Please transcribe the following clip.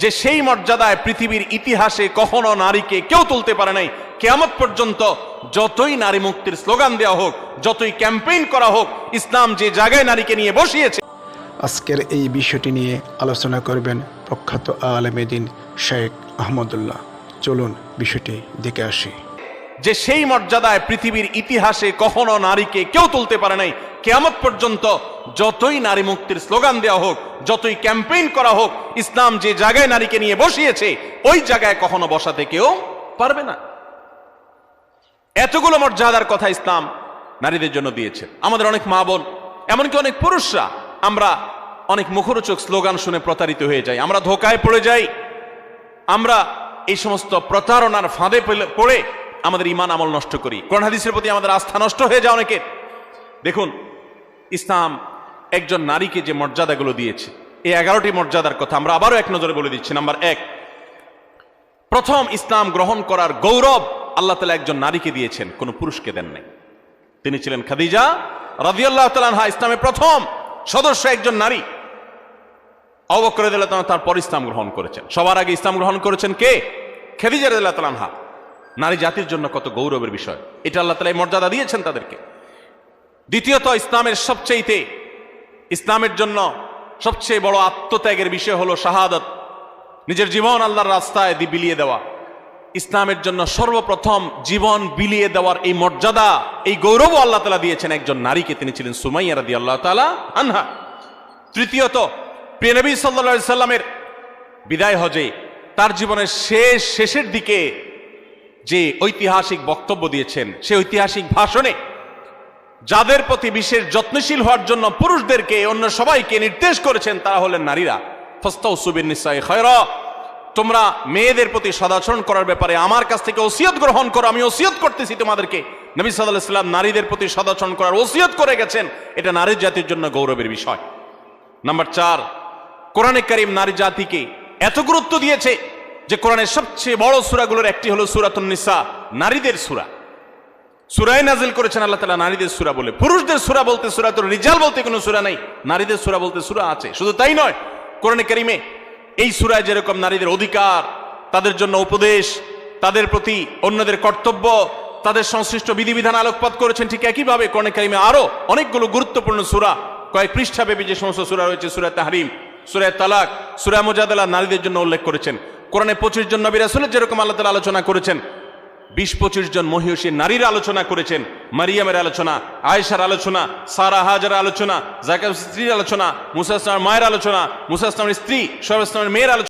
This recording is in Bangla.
যে সেই মর্যাদায় পৃথিবীর ইতিহাসে কখনো নারীকে কেউ তুলতে পারে নাই। কিয়ামত পর্যন্ত যতই নারী মুক্তির স্লোগান দেওয়া হোক, যতই ক্যাম্পেইন করা হোক, ইসলাম যে জায়গায় নারীকে নিয়ে বসিয়েছে। আজকের এই বিষয়টি নিয়ে আলোচনা করবেন প্রখ্যাত আলেমে দ্বীন শেখ আহমদুল্লাহ। চলুন বিষয়টি দেখে আসি। যে সেই মর্যাদায় পৃথিবীর ইতিহাসে কখনো নারীকে কেউ তুলতে পারে নাই। কিয়ামত পর্যন্ত যতই নারী মুক্তির স্লোগান দেওয়া হোক, যতই ক্যাম্পেইন করা হোক, ইসলাম যে জায়গায় নারীকে নিয়ে বসিয়েছে ওই জায়গায় কখনো বসাতে কেউ পারবে না। এতগুলো মর্যাদার কথা ইসলাম নারীদের জন্য দিয়েছে। আমাদের অনেক মা বোন, এমনকি অনেক পুরুষরা, আমরা অনেক মুখরোচক স্লোগান শুনে প্রতারিত হয়ে যাই, আমরা ধোকায় পড়ে যাই, আমরা এই সমস্ত প্রতারণার ফাঁদে পড়ে আমাদের ঈমান আমল নষ্ট করি, কোরআন হাদিসের প্রতি আমাদের আস্থা নষ্ট হয়ে যায় অনেকের। দেখুন, ইসলাম একজন নারীকে যে মর্যাদাগুলো দিয়েছে, এই 11টি মর্যাদার কথা আমরা আবারও এক নজরে বলে দিচ্ছি। নাম্বার 1, প্রথম ইসলাম গ্রহণ করার গৌরব আল্লাহ তাআলা একজন নারীকে দিয়েছেন, কোন পুরুষকে দেন নাই। তিনি ছিলেন খাদিজা রাদিয়াল্লাহু তাআলা আনহা, ইসলামের প্রথম সদস্য একজন নারী। আবু বকর রাদিয়াল্লাহু তাআলা তার পর ইসলাম গ্রহণ করেছেন। সবার আগে ইসলাম গ্রহণ করেছেন কে? খাদিজা রাদিয়াল্লাহু তাআলা আনহা। নারী জাতির জন্য কত গৌরবের বিষয়, এটা আল্লাহ তাআলা এই মর্যাদা দিয়েছেন তাদেরকে। দ্বিতীয়ত, ইসলামের জন্য সবচেয়ে বড় আত্মত্যাগের বিষয় হলো শাহাদাত, নিজের জীবন আল্লাহর রাস্তায় বিলিয়ে দেওয়া। ইসলামের জন্য সর্বপ্রথম জীবন বিলিয়ে দেওয়ার এই মর্যাদা, এই গৌরব আল্লাহ তাআলা দিয়েছেন একজন নারীকে, তিনি ছিলেন সুমাইয়া রাদিয়াল্লাহু তাআলা আনহা। তৃতীয়ত, প্রিয় নবী সাল্লাল্লাহু আলাইহি সাল্লামের বিদায় হজে তার জীবনের শেষের দিকে যে ঐতিহাসিক বক্তব্য দিয়েছেন, সেই ঐতিহাসিক ভাষণে যাদের প্রতি বিশেষ যত্নশীল হওয়ার জন্য পুরুষদেরকে, অন্য সবাইকে নির্দেশ করেছেন, তারা হলেন নারীরা। ফাস্তাউসু বিন-নিসাই খায়রা, তোমরা মেয়েদের প্রতি সদাচরণ করার ব্যাপারে আমার কাছ থেকে ওসিয়ত গ্রহণ করো, আমি ওসিয়ত করতেছি তোমাদেরকে। নবী সাল্লাল্লাহু আলাইহি সাল্লাম নারীদের প্রতি সদাচরণ করার ওসিয়ত করে গেছেন, এটা নারী জাতির জন্য গৌরবের বিষয়। নাম্বার 4, কোরআনে কারীম নারী জাতিকে এত গুরুত্ব দিয়েছে যে কোরআনের সবচেয়ে বড় সূরাগুলোর একটি হলো সূরাতুন নিসা, নারীদের সূরা। সূরায়ে নাজিল করেছেন আল্লাহ তাআলা নারীদের সূরা বলে। পুরুষদের সূরা বলতে, সূরাতুর রিজাল বলতে কোনো সূরা নাই, নারীদের সূরা বলতে সূরা আছে। শুধু তাই নয়, কোরআনে কারীমে এই সূরায় যেরকম নারীদের অধিকার, তাদের জন্য উপদেশ, তাদের প্রতি অন্যদের কর্তব্য, তাদের সংশ্লিষ্ট বিধিবিধান আলোকপাত করেছেন, ঠিক একইভাবে কোরআনে কারীমে আরো অনেকগুলো গুরুত্বপূর্ণ সূরা, কয়েক পৃষ্ঠাব্যাপী যে সমস্ত সূরা রয়েছে, সূরা তাহরিম, সূরা তালাক, সূরা মুজাদালা, নারীদের জন্য উল্লেখ করেছেন। কোরআনে 25 জন নবী রাসূলের যেরকম আল্লাহ তাআলা আলোচনা করেছেন, 20-25 জন মহিষী নারীর আলোচনা করেছেন। মারিয়ামের আলোচনা, আয়েশার আলোচনা, সারা হাজার আলোচনা, যাকারিয়ার স্ত্রীর আলোচনা, মুসা ইসলামের মায়ের আলোচনা, মুসা ইসলামের স্ত্রী, শোয়েব ইসলামের মেয়ের আলোচনা।